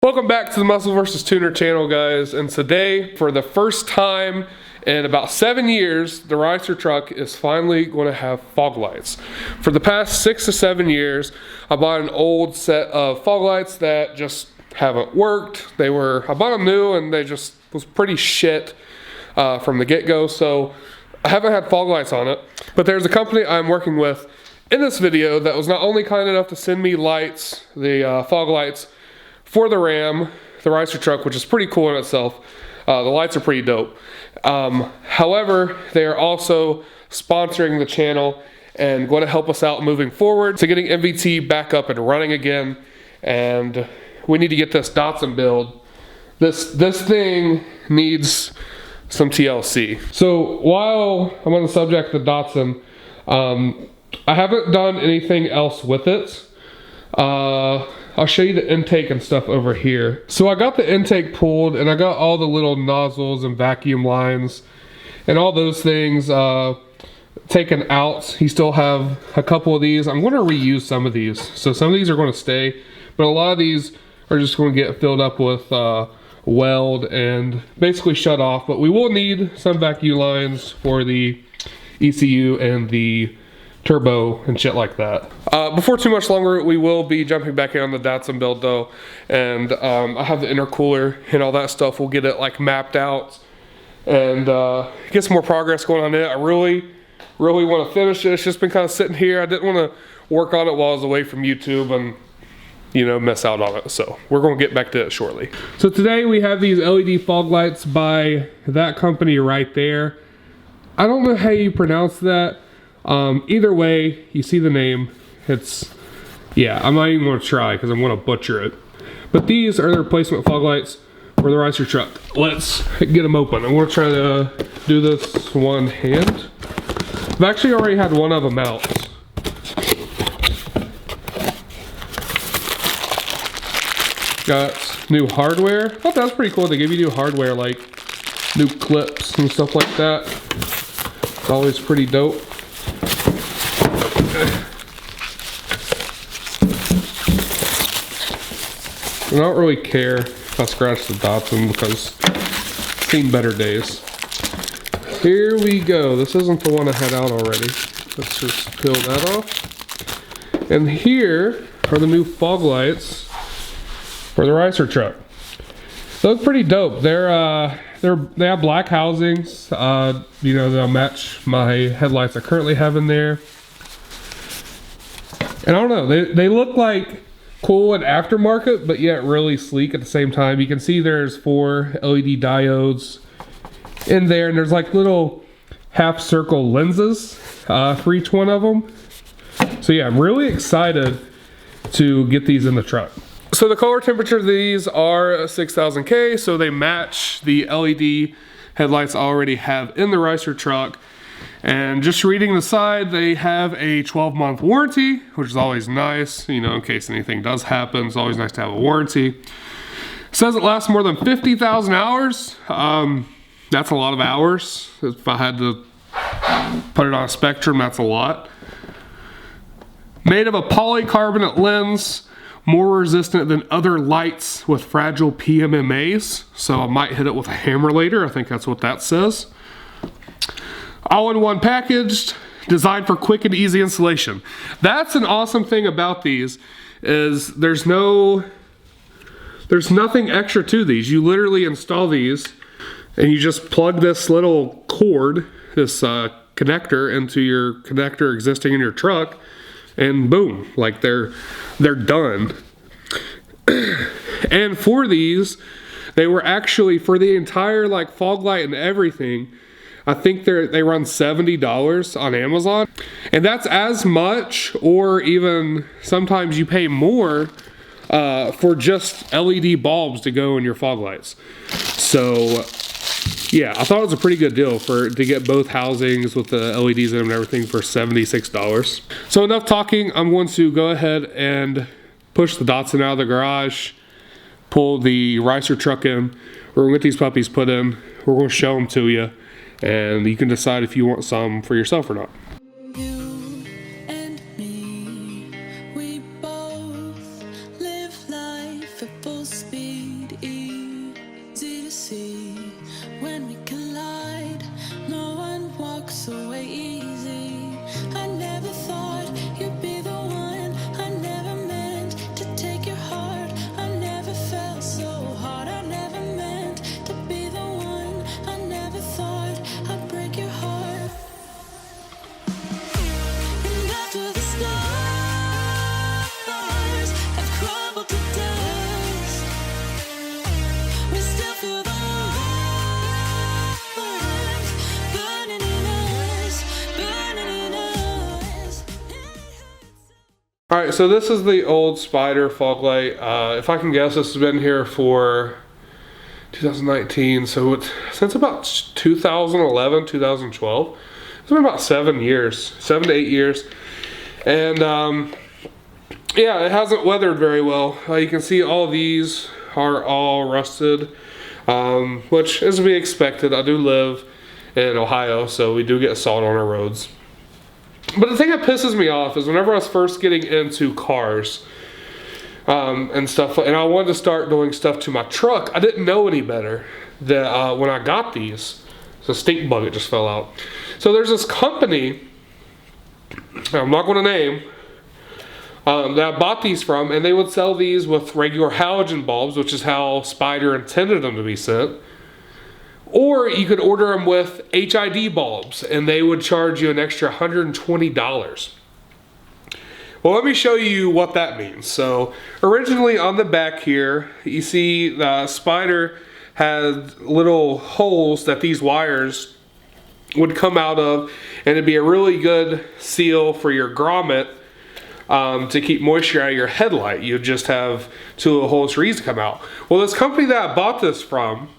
Welcome back to the Muscle vs. Tuner channel, guys, and today, for the first time in about 7 years, the Ricer truck is finally going to have fog lights. For the past 6 to 7 years, I bought an old set of fog lights that just haven't worked. I bought them new and they just was pretty shit from the get-go, so I haven't had fog lights on it. But there's a company I'm working with in this video that was not only kind enough to send me lights, the fog lights, for the Ram, the Ricer truck, which is pretty cool in itself. The lights are pretty dope. However, they are also sponsoring the channel and going to help us out moving forward to getting MVT back up and running again. And we need to get this Datsun build. This thing needs some TLC. So while I'm on the subject of Datsun, I haven't done anything else with it. I'll show you the intake and stuff over here. So I got the intake pulled and I got all the little nozzles and vacuum lines and all those things taken out. You still have a couple of these. I'm going to reuse some of these. So some of these are going to stay, but a lot of these are just going to get filled up with weld and basically shut off. But we will need some vacuum lines for the ECU and the turbo and shit like that. Before too much longer, we will be jumping back in on the Datsun build though, and I have the intercooler and all that stuff. We'll get it like mapped out and get some more progress going on it. I really want to finish it. It's just been kind of sitting here. I didn't want to work on it while I was away from YouTube and, you know, miss out on it. So we're going to get back to it shortly. So today we have these LED fog lights by that company right there. I don't know how you pronounce that. Either way, you see the name. Yeah, I'm not even going to try because I'm going to butcher it. But these are the replacement fog lights for the Ricer truck. Let's get them open. I'm going to try to do this one hand. I've actually already had one of them out. Got new hardware. I thought that was pretty cool. They give you new hardware, like new clips and stuff like that. It's always pretty dope. I don't really care if I scratch the Datsun because I've seen better days. Here we go. This isn't the one I had out already. Let's just peel that off. And here are the new fog lights for the Ricer truck. They look pretty dope. They have black housings. You know, they'll match my headlights I currently have in there. And I don't know, they look like cool and aftermarket, but yet really sleek at the same time. You can see there's 4 LED diodes in there, and there's like little half circle lenses for each one of them. So yeah, I'm really excited to get these in the truck. So the color temperature of these are 6000 K, so they match the LED headlights I already have in the Ricer truck. And just reading the side, they have a 12-month warranty, which is always nice, you know, in case anything does happen. It's always nice to have a warranty. It says it lasts more than 50,000 hours. That's a lot of hours. If I had to put it on a spectrum, that's a lot. Made of a polycarbonate lens, more resistant than other lights with fragile PMMAs. So I might hit it with a hammer later. I think that's what that says. All-in-one packaged, designed for quick and easy installation. That's an awesome thing about these, is there's nothing extra to these. You literally install these and you just plug this little cord, this connector, into your connector existing in your truck, and boom, like they're done. And for these, they were actually, for the entire like fog light and everything, I think they run $70 on Amazon, and that's as much, or even sometimes you pay more for just LED bulbs to go in your fog lights. So yeah, I thought it was a pretty good deal to get both housings with the LEDs in them and everything for $76. So enough talking. I'm going to go ahead and push the Datsun out of the garage, pull the Ricer truck in. We're gonna get these puppies put in. We're gonna show them to you, and you can decide if you want some for yourself or not. You and me, we both live life at full speed. ain't easy to see when we collide. No one walks away easy. I never thought you'd be the one. I never meant to take your heart. I never felt so hard. I never meant to be the one. I never thought I'd break your heart. And after the stars have crumbled to dust, we still feel the warmth burning in us, burning in us. All right, so this is the old Spider fog light. If I can guess, this has been here for 2019, so it's since about 2011, 2012. It's been about 7 years, 7 to 8 years. And yeah, it hasn't weathered very well. You can see all these are all rusted, which is to be expected. I do live in Ohio, so we do get salt on our roads. But the thing that pisses me off is whenever I was first getting into cars and stuff, and I wanted to start doing stuff to my truck, I didn't know any better that when I got these, the stink bucket just fell out. So there's this company, I'm not going to name, that I bought these from, and they would sell these with regular halogen bulbs, which is how Spider intended them to be sent. Or you could order them with HID bulbs, and they would charge you an extra $120. Well, let me show you what that means. So originally on the back here, you see the Spider had little holes that these wires would come out of, and it'd be a really good seal for your grommet to keep moisture out of your headlight. You'd just have two little holes for these to come out. Well, this company that I bought this from,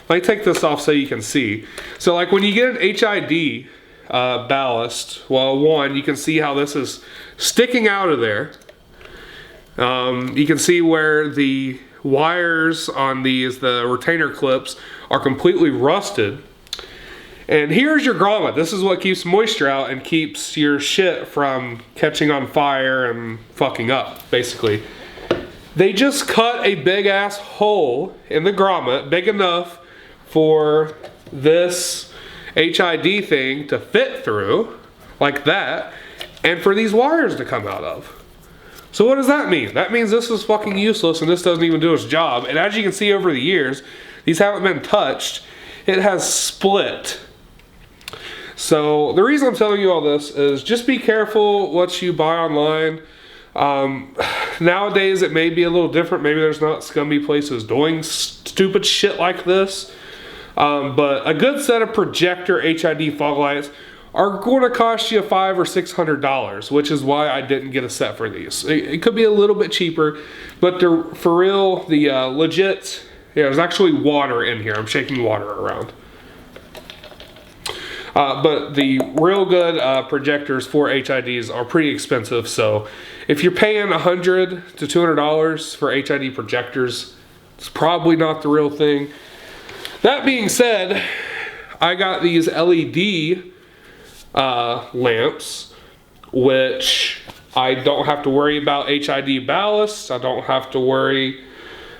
let me take this off so you can see. So like when you get an HID ballast, well, one, you can see how this is sticking out of there. You can see where the wires on these, the retainer clips, are completely rusted. And here's your grommet. This is what keeps moisture out and keeps your shit from catching on fire and fucking up, basically. They just cut a big ass hole in the grommet, big enough for this HID thing to fit through, like that, and for these wires to come out of. So what does that mean? That means this is fucking useless and this doesn't even do its job. And as you can see over the years, these haven't been touched. It has split. So the reason I'm telling you all this is just be careful what you buy online. Nowadays it may be a little different. Maybe there's not scummy places doing stupid shit like this. But a good set of projector HID fog lights are going to cost you $500 or $600, which is why I didn't get a set for these. It could be a little bit cheaper, but they're, for real, the legit, yeah, there's actually water in here. I'm shaking water around. But the real good projectors for HIDs are pretty expensive, so if you're paying $100 to $200 for HID projectors, it's probably not the real thing. That being said, I got these LED lamps, which I don't have to worry about HID ballast. I don't have to worry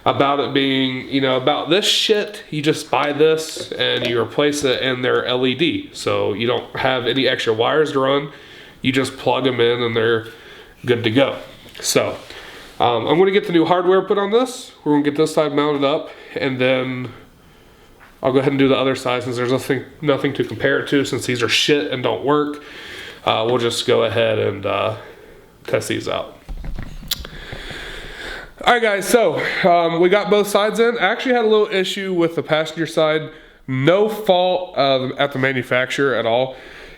about it being, you know, about this shit. You just buy this and you replace it and they're LED. So you don't have any extra wires to run. You just plug them in and they're good to go. So I'm going to get the new hardware put on this. We're going to get this side mounted up, and then I'll go ahead and do the other side since there's nothing to compare it to, since these are shit and don't work. We'll just go ahead and test these out. Alright guys, so we got both sides in. I actually had a little issue with the passenger side. No fault at the manufacturer at all.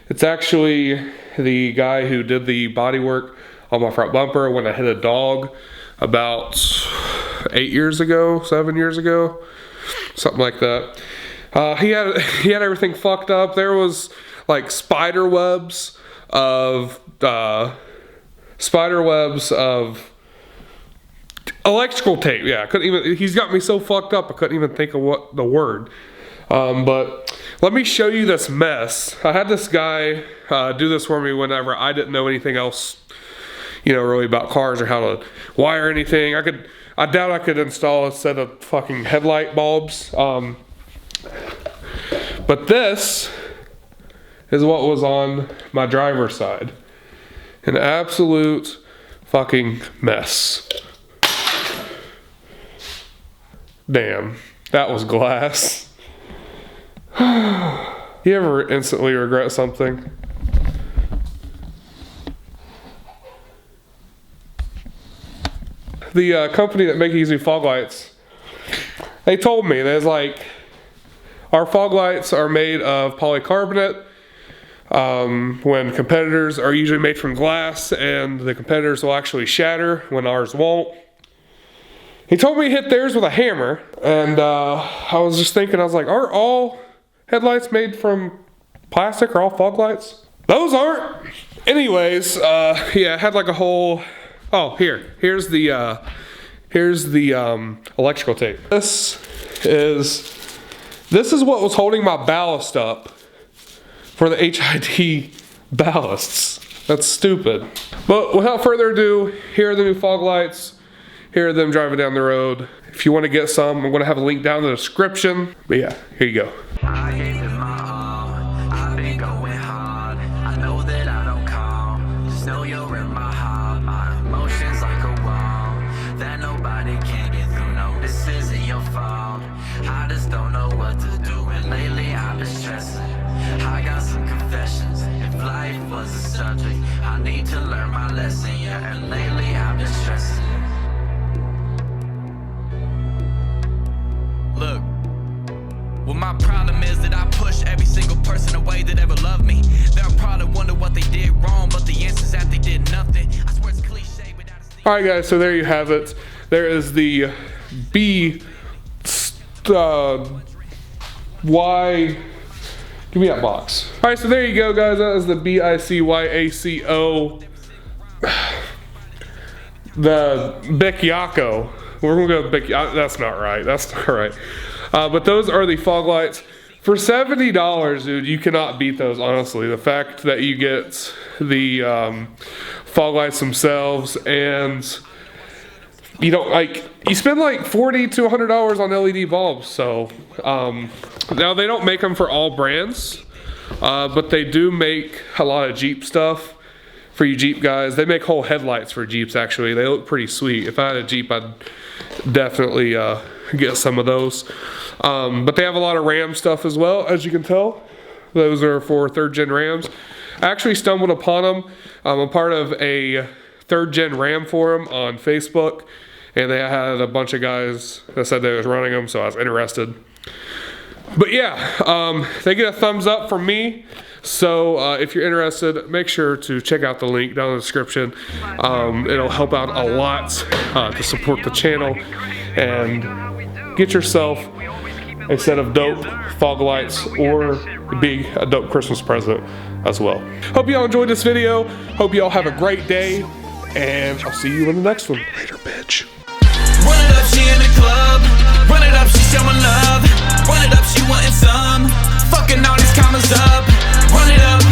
It's actually the guy who did the body work on my front bumper when I hit a dog about 8 years ago, 7 years ago, something like that. He had everything fucked up. There was like spider webs of electrical tape. Yeah, I couldn't even. He's got me so fucked up I couldn't even think of what the word. But let me show you this mess. I had this guy do this for me whenever I didn't know anything else, you know, really about cars or how to wire anything. I doubt I could install a set of fucking headlight bulbs. But this is what was on my driver's side. An absolute fucking mess. Damn, that was glass. You ever instantly regret something? The company that makes these new fog lights, they told me, there's like, our fog lights are made of polycarbonate, when competitors are usually made from glass, and the competitors will actually shatter when ours won't. He told me to hit theirs with a hammer, and I was just thinking, I was like, are all headlights made from plastic? Are all fog lights? Those aren't. Anyways, yeah, it had like a whole, oh, here's the electrical tape. This is what was holding my ballast up for the HID ballasts. That's stupid. But without further ado, here are the new fog lights. Here are them driving down the road. If you want to get some, I'm going to have a link down in the description. But yeah, here you go. I gave it my all. I've been going hard. I know that I don't call. Just know you're in my heart. My emotions like a wall that nobody can get through. No, this isn't your fault. I just don't know what to do. And lately I've been stressing. I got some confessions. If life was a subject, I need to learn my lesson. Yeah, and lately I've been stressing. Look, well, my problem is that I push every single person away that ever loved me. They'll probably wonder what they did wrong, but the answer's that they did nothing. I swear it's cliche without a... Alright guys, so there you have it. There is the Y... Give me that box. Alright, so there you go guys. That is the BICYACO. The BICYACO. We're gonna go with BICYACO. That's not right. That's not right. But those are the fog lights. For $70, dude, you cannot beat those, honestly. The fact that you get the fog lights themselves, and you don't, like, you spend like $40 to $100 on LED bulbs. So now they don't make them for all brands, but they do make a lot of Jeep stuff for you Jeep guys. They make whole headlights for Jeeps, actually. They look pretty sweet. If I had a Jeep, I'd definitely get some of those. But they have a lot of Ram stuff as well, as you can tell. Those are for 3rd gen Rams. I actually stumbled upon them. I'm part of a 3rd gen Ram forum on Facebook, and they had a bunch of guys that said they was running them, so I was interested. But yeah, they get a thumbs up from me. So if you're interested, make sure to check out the link down in the description. It'll help out a lot to support the channel, and get yourself a set of dope fog lights, or be a dope Christmas present as well. Hope y'all enjoyed this video. Hope y'all have a great day, and I'll see you in the next one. Later, bitch. Run it up, she in the club. Run it up, she showing love. Run it up, she wanting some. Fucking all these commas up. Run it up.